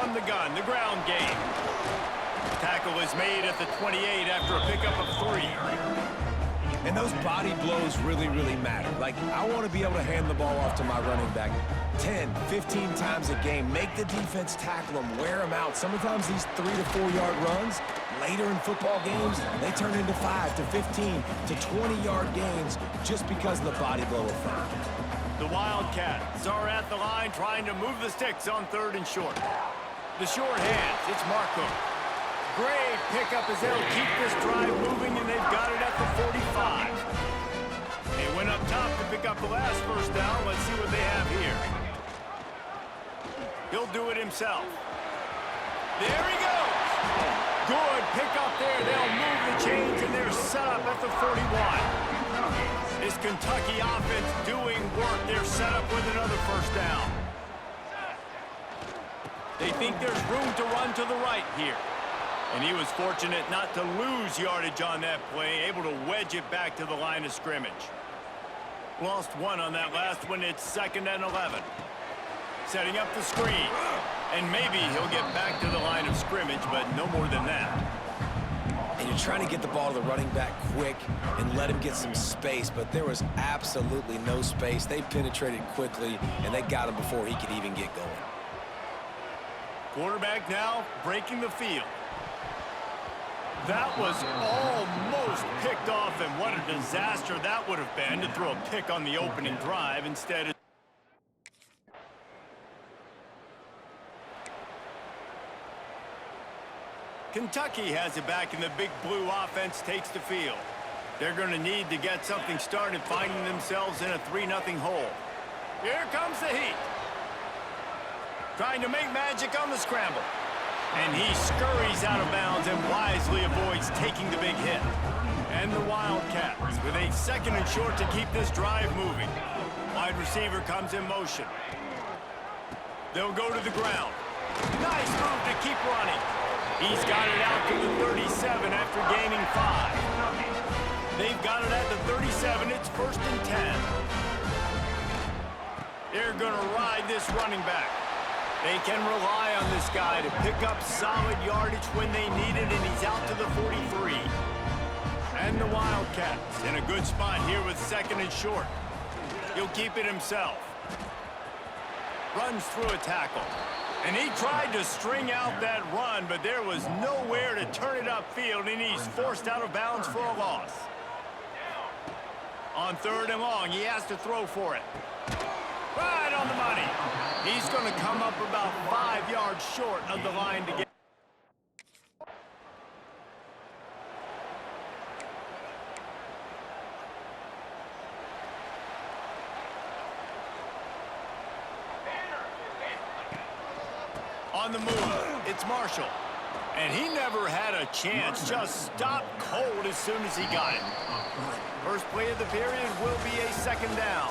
from the gun, the ground game. Tackle is made at the 28 after a pickup of 3. And those body blows really, really matter. Like, I want to be able to hand the ball off to my running back 10, 15 times a game. Make the defense tackle them, wear them out. Sometimes these 3 to 4 yard runs, later in football games, they turn into 5 to 15 to 20 yard gains just because of the body blow effect. The Wildcats are at the line trying to move the sticks on 3rd and short. The short hands, it's Marco. Great pickup as they'll keep this drive moving, and they've got it at the 45. They went up top to pick up the last first down. Let's see what they have here. He'll do it himself. There he goes. Good pickup there. They'll move the chains, and they're set up at the 41. This Kentucky offense doing work. They're set up with another first down. They think there's room to run to the right here. And he was fortunate not to lose yardage on that play, able to wedge it back to the line of scrimmage. Lost 1 on that last one. It's 2nd and 11. Setting up the screen. And maybe he'll get back to the line of scrimmage, but no more than that. And you're trying to get the ball to the running back quick and let him get some space, but there was absolutely no space. They penetrated quickly, and they got him before he could even get going. Quarterback now breaking the field. That was almost picked off, and what a disaster that would have been to throw a pick on the opening drive instead. Kentucky has it back, and the big blue offense takes the field. They're going to need to get something started, finding themselves in a 3-0 hole. Here comes the heat. Trying to make magic on the scramble. And he scurries out of bounds and wisely avoids taking the big hit. And the Wildcats with a 2nd and short to keep this drive moving. Wide receiver comes in motion. They'll go to the ground. Nice move to keep running. He's got it out to the 37 after gaining 5. They've got it at the 37. It's 1st and 10. They're going to ride this running back. They can rely on this guy to pick up solid yardage when they need it, and he's out to the 43. And the Wildcats in a good spot here with 2nd and short. He'll keep it himself. Runs through a tackle. And he tried to string out that run, but there was nowhere to turn it upfield, and he's forced out of bounds for a loss. On 3rd and long, he has to throw for it. Right on the money. He's going to come up about 5 yards short of the line to get. On the move, it's Marshall. And he never had a chance, just stopped cold as soon as he got it. First play of the period will be a 2nd down.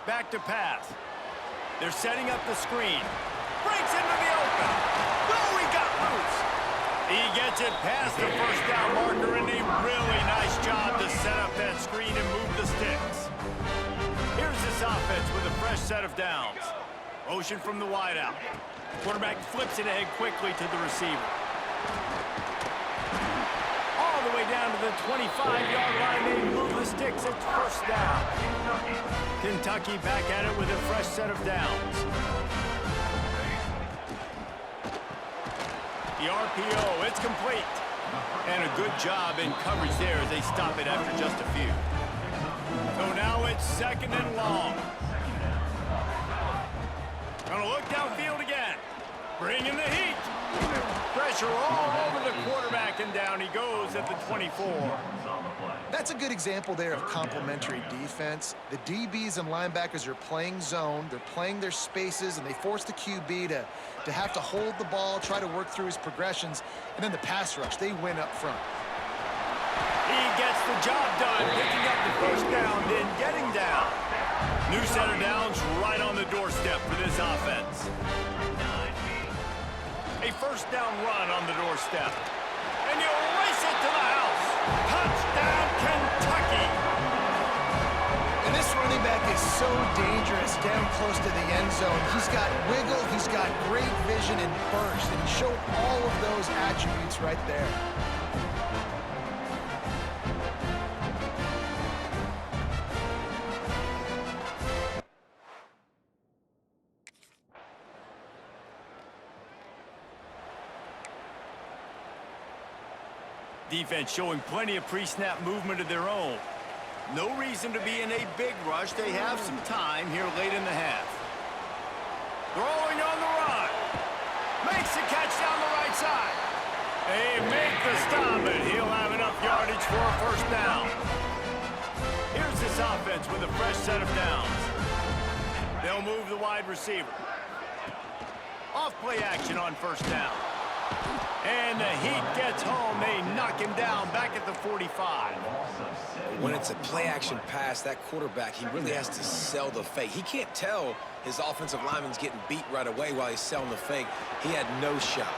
Back to pass. They're setting up the screen. Breaks into the open. Oh, he got loose. He gets it past the first down marker, and a really nice job to set up that screen and move the sticks. Here's this offense with a fresh set of downs. Motion from the wideout. Quarterback flips it ahead quickly to the receiver. All the way down to the 25-yard line. They move the sticks. It's 1st down. Kentucky back at it with a fresh set of downs. The RPO, it's complete. And a good job in coverage there as they stop it after just a few. So now it's 2nd and long. Gonna look downfield again. Bringing the heat. Pressure all over the quarterback second down he goes at the 24. That's a good example there of complementary defense. The DBs and linebackers are playing zone, they're playing their spaces, and they force the QB to have to hold the ball, try to work through his progressions, and then the pass rush, they win up front. He gets the job done, picking up the first down, then getting down. New set of downs right on the doorstep for this offense. A first down run on the doorstep. And you race it to the house. Touchdown, Kentucky. And this running back is so dangerous down close to the end zone. He's got wiggle, he's got great vision and burst, and he showed all of those attributes right there. Defense showing plenty of pre-snap movement of their own. No reason to be in a big rush. They have some time here late in the half. Throwing on the run. Makes the catch down the right side. They make the stop, and he'll have enough yardage for a first down. Here's this offense with a fresh set of downs. They'll move the wide receiver. Off play action on first down. And the Heat gets home. They knock him down back at the 45. When it's a play-action pass, that quarterback, he really has to sell the fake. He can't tell his offensive lineman's getting beat right away while he's selling the fake. He had no shot.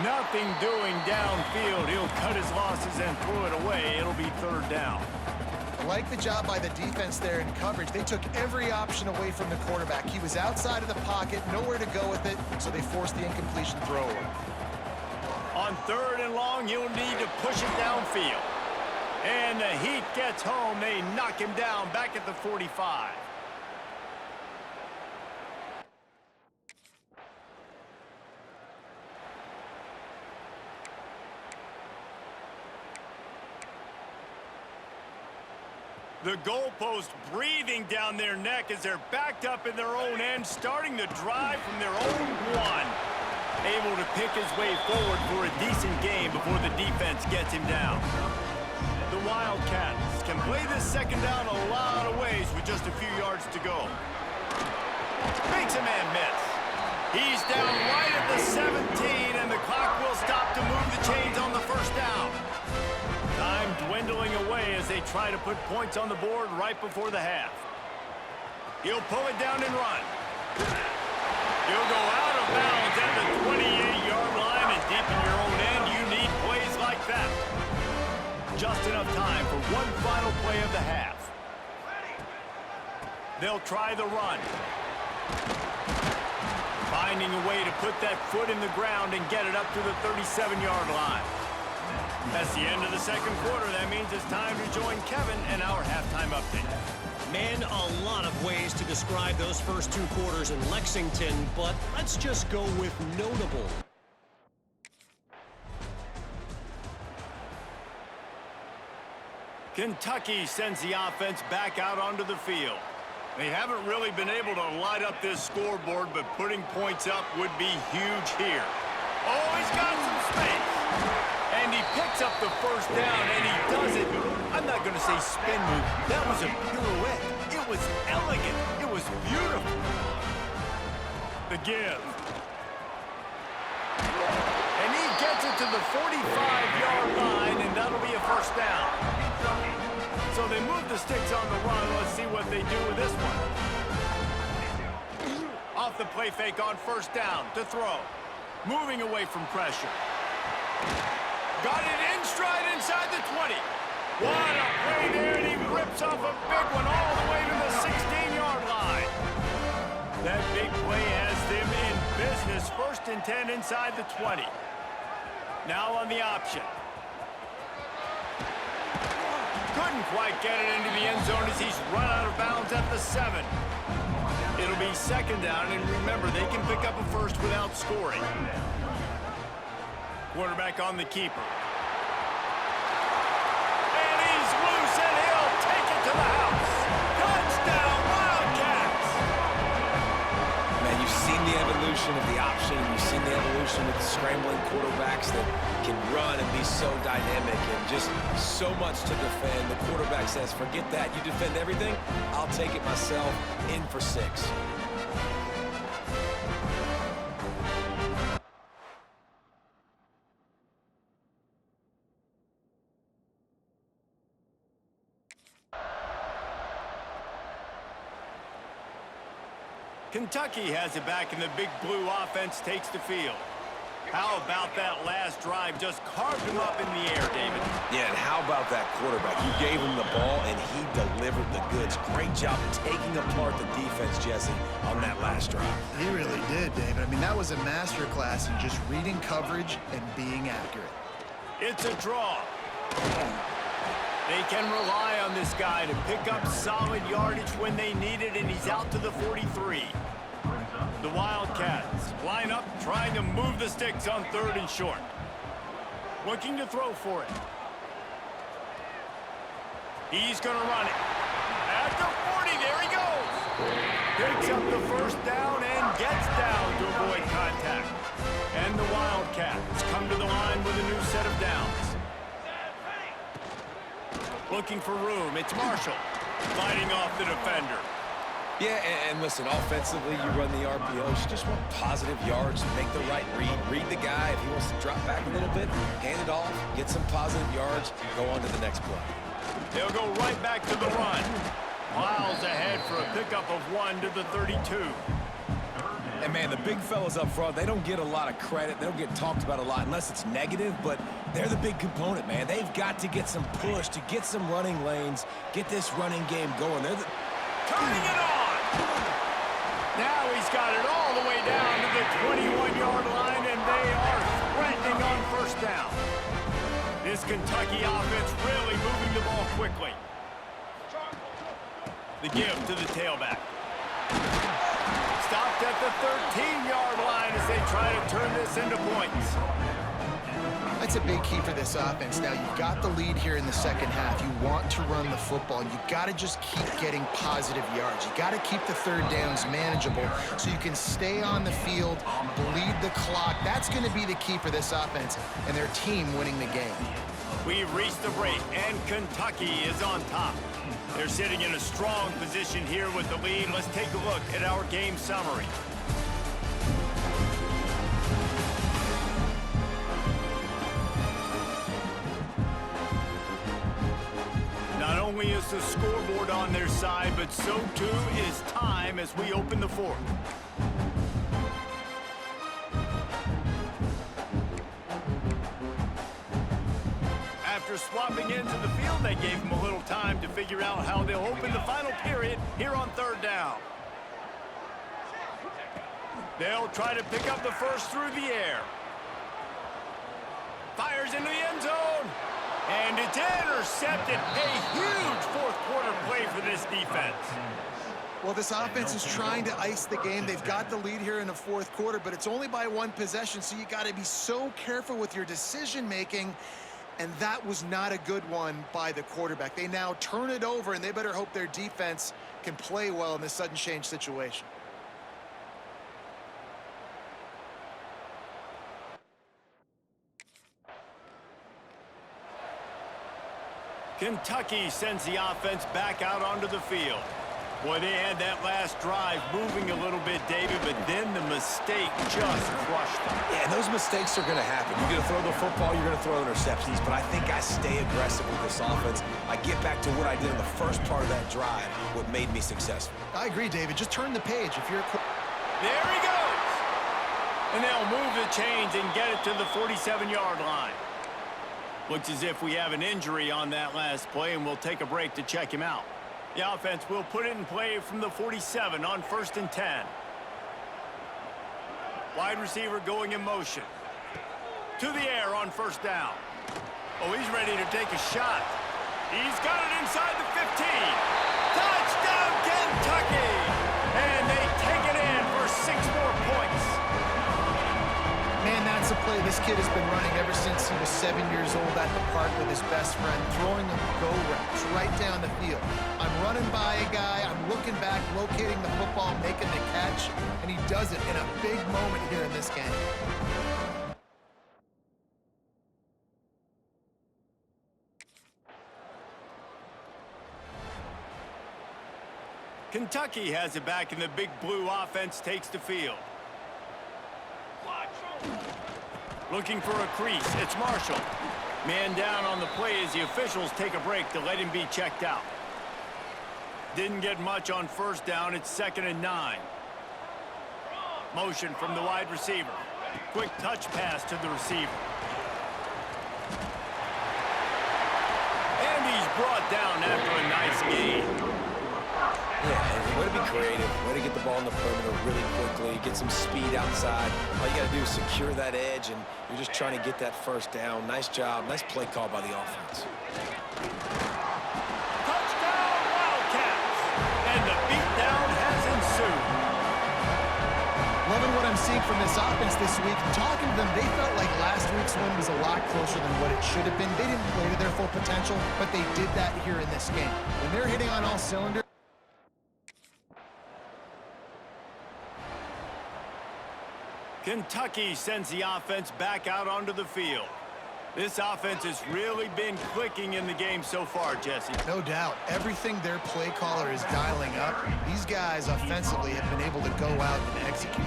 Nothing doing downfield. He'll cut his losses and throw it away. It'll be third down. I like the job by the defense there in coverage. They took every option away from the quarterback. He was outside of the pocket, nowhere to go with it, so they forced the incompletion throw away. On third and long, he'll need to push it downfield. And the Heat gets home. They knock him down back at the 45. The goalpost breathing down their neck as they're backed up in their own end, starting the drive from their own one. Able to pick his way forward for a decent game before the defense gets him down. The Wildcats can play this second down a lot of ways with just a few yards to go. Makes a man miss. He's down right at the 17, and the clock will stop to move the chains on the first down. Time dwindling away as they try to put points on the board right before the half. He'll pull it down and run. He'll go out of bounds at the 28-yard line, and deep in your own end, you need plays like that. Just enough time for one final play of the half. They'll try the run. Finding a way to put that foot in the ground and get it up to the 37-yard line. That's the end of the second quarter. That means it's time to join Kevin and our halftime update. Man, a lot of ways to describe those first two quarters in Lexington, but let's just go with notable. Kentucky sends the offense back out onto the field. They haven't really been able to light up this scoreboard, but putting points up would be huge here. Oh, he's got some space. And he picks up the first down, and he does it. I'm not going to say spin move. That was a pirouette. It was elegant. It was beautiful. The give. And he gets it to the 45-yard line, and that'll be a first down. So they move the sticks on the run. Let's see what they do with this one. Off the play fake on first down to throw. Moving away from pressure. Got it in stride inside the 20. What a play there, and he rips off a big one all the way to the 16-yard line. That big play has them in business. First and 10 inside the 20. Now on the option. Couldn't quite get it into the end zone as he's run out of bounds at the 7. It'll be second down, and remember, they can pick up a first without scoring. Quarterback on the keeper. And he's loose, and he'll take it to the house. Touchdown, Wildcats! Man, you've seen the evolution of the option evolution. You've seen the evolution with scrambling quarterbacks that can run and be so dynamic and just so much to defend. The quarterback says, forget that. You defend everything, I'll take it myself. In for 6. Kentucky has it back, and the big blue offense takes the field. How about that last drive? Just carved him up in the air, David. Yeah, and how about that quarterback? You gave him the ball, and he delivered the goods. Great job taking apart the defense, Jesse, on that last drive. He really did, David. I mean, that was a masterclass in just reading coverage and being accurate. It's a draw. They can rely on this guy to pick up solid yardage when they need it, and he's out to the 43. The Wildcats line up, trying to move the sticks on 3rd and short. Looking to throw for it. He's going to run it. At the 40, there he goes. Picks up the first down and gets down to avoid contact. And the Wildcats come to the line with a new set of downs. Looking for room, it's Marshall, fighting off the defender. Yeah, and listen, offensively, you run the RPOs. You just want positive yards, make the right read. Read the guy. If he wants to drop back a little bit, hand it off, get some positive yards, go on to the next play. They'll go right back to the run. Miles ahead for a pickup of 1 to the 32. And, man, the big fellas up front, they don't get a lot of credit. They don't get talked about a lot unless it's negative, but they're the big component, man. They've got to get some push, to get some running lanes, get this running game going. They're the... Turning it on! Now he's got it all the way down to the 21-yard line, and they are threatening on first down. This Kentucky offense really moving the ball quickly. The give to the tailback. Stopped at the 13-yard line as they try to turn this into points. That's a big key for this offense. Now, you've got the lead here in the second half. You want to run the football. You got to just keep getting positive yards. You got to keep the third downs manageable so you can stay on the field, bleed the clock. That's going to be the key for this offense and their team winning the game. We've reached the break, and Kentucky is on top. They're sitting in a strong position here with the lead. Let's take a look at our game summary. Not only is the scoreboard on their side, but so too is time as we open the fourth. After swapping into the field, they gave them a little time to figure out how they'll open the final period here on 3rd down. They'll try to pick up the first through the air. Fires into the end zone. And it's intercepted. A huge fourth-quarter play for this defense. Well, this offense is trying to ice the game. They've got the lead here in the fourth quarter, but it's only by 1 possession, so you got to be so careful with your decision-making, and that was not a good one by the quarterback. They now turn it over, and they better hope their defense can play well in this sudden change situation. Kentucky sends the offense back out onto the field. Boy, they had that last drive moving a little bit, David, but then the mistake just crushed them. Yeah, and those mistakes are going to happen. You're going to throw the football, you're going to throw interceptions, but I think I stay aggressive with this offense. I get back to what I did in the first part of that drive, what made me successful. I agree, David. Just turn the page. If you're There he goes! And they'll move the chains and get it to the 47-yard line. Looks as if we have an injury on that last play, and we'll take a break to check him out. The offense will put it in play from the 47 on 1st and 10. Wide receiver going in motion. To the air on 1st down. Oh, he's ready to take a shot. He's got it inside the 15. Touchdown, Kentucky! And they take it in for 6 more points. Man, that's a play this kid has been running ever since he was 7 years old at the park with his best friend, throwing them go routes right down the field. I'm running by a guy, I'm looking back, locating the football, making the catch, and he does it in a big moment here in this game. Kentucky has it back, and the big blue offense takes the field. Looking for a crease, it's Marshall. Man down on the play as the officials take a break to let him be checked out. Didn't get much on first down, it's 2nd and 9. Motion from the wide receiver. Quick touch pass to the receiver. And he's brought down after a nice gain. Yeah, way to be creative, way to get the ball in the perimeter really quickly, get some speed outside. All you got to do is secure that edge, and you're just trying to get that first down. Nice job, nice play call by the offense. Touchdown, Wildcats! And the beatdown has ensued. Loving what I'm seeing from this offense this week. Talking to them, they felt like last week's win was a lot closer than what it should have been. They didn't play to their full potential, but they did that here in this game. When they're hitting on all cylinders, Kentucky sends the offense back out onto the field. This offense has really been clicking in the game so far, Jesse. no doubt, everything their play caller is dialing up, these guys offensively have been able to go out and execute.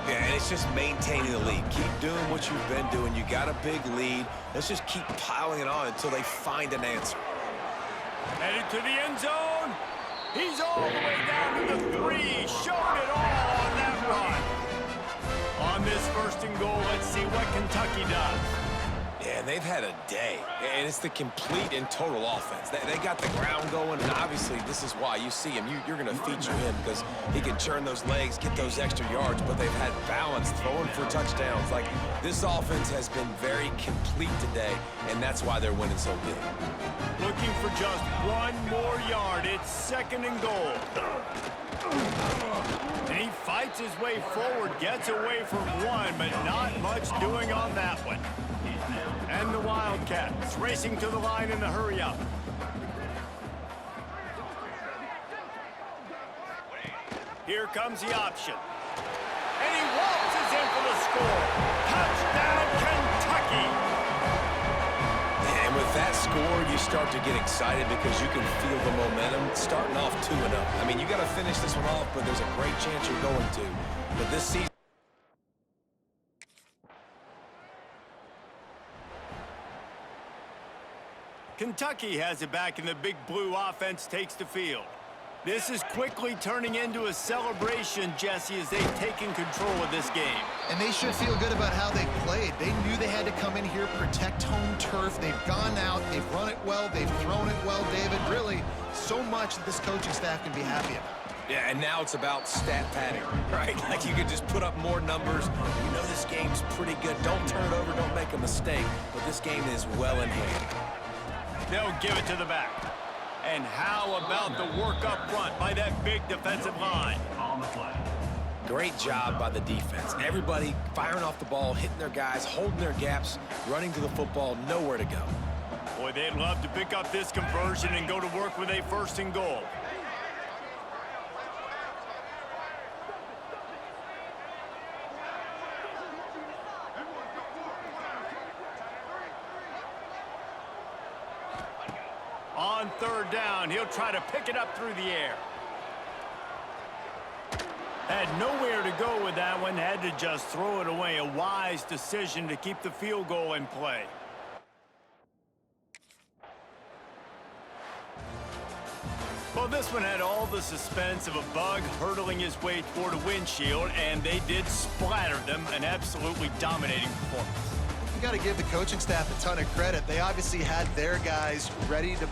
Yeah, and it's just maintaining the lead. Keep doing what you've been doing. You got a big lead. Let's just keep piling it on until they find an answer. Headed to the end zone. He's all the way down to the 3. Showing it all on that run. On this 1st and goal, let's see what Kentucky does. Yeah, they've had a day, and it's the complete and total offense. They got the ground going, and obviously this is why you see him. You're going to feature him because he can churn those legs, get those extra yards, but they've had balance, throwing for touchdowns. Like, this offense has been very complete today, and that's why they're winning so big. Looking for just 1 more yard. It's 2nd and goal. And he fights his way forward, gets away from 1, but not much doing on that one. And the Wildcats racing to the line in the hurry-up. Here comes the option. And he waltzes in for the score. Touchdown, Kentucky! And with that score, you start to get excited because you can feel the momentum starting off 2-0. I mean, you got to finish this one off, but there's a great chance you're going to. But this season, Kentucky has it back, and the big blue offense takes the field. This is quickly turning into a celebration, Jesse, as they've taken control of this game. And they should feel good about how they've played. They knew they had to come in here, protect home turf. They've gone out, they've run it well, they've thrown it well, David. Really, so much that this coaching staff can be happy about. yeah, and now it's about stat padding, right? Like, you could just put up more numbers. You know this game's pretty good. Don't turn it over, don't make a mistake. But this game is well in hand. They'll give it to the back. And how about the work up front by that big defensive line? Great job by the defense. Everybody firing off the ball, hitting their guys, holding their gaps, running to the football, nowhere to go. Boy, they'd love to pick up this conversion and go to work with a 1st and goal. On 3rd down, he'll try to pick it up through the air. Had nowhere to go with that one, had to just throw it away. A wise decision to keep the field goal in play. Well, this one had all the suspense of a bug hurtling his way toward a windshield, and they did splatter them, an absolutely dominating performance. You got to give the coaching staff a ton of credit. They obviously had their guys ready to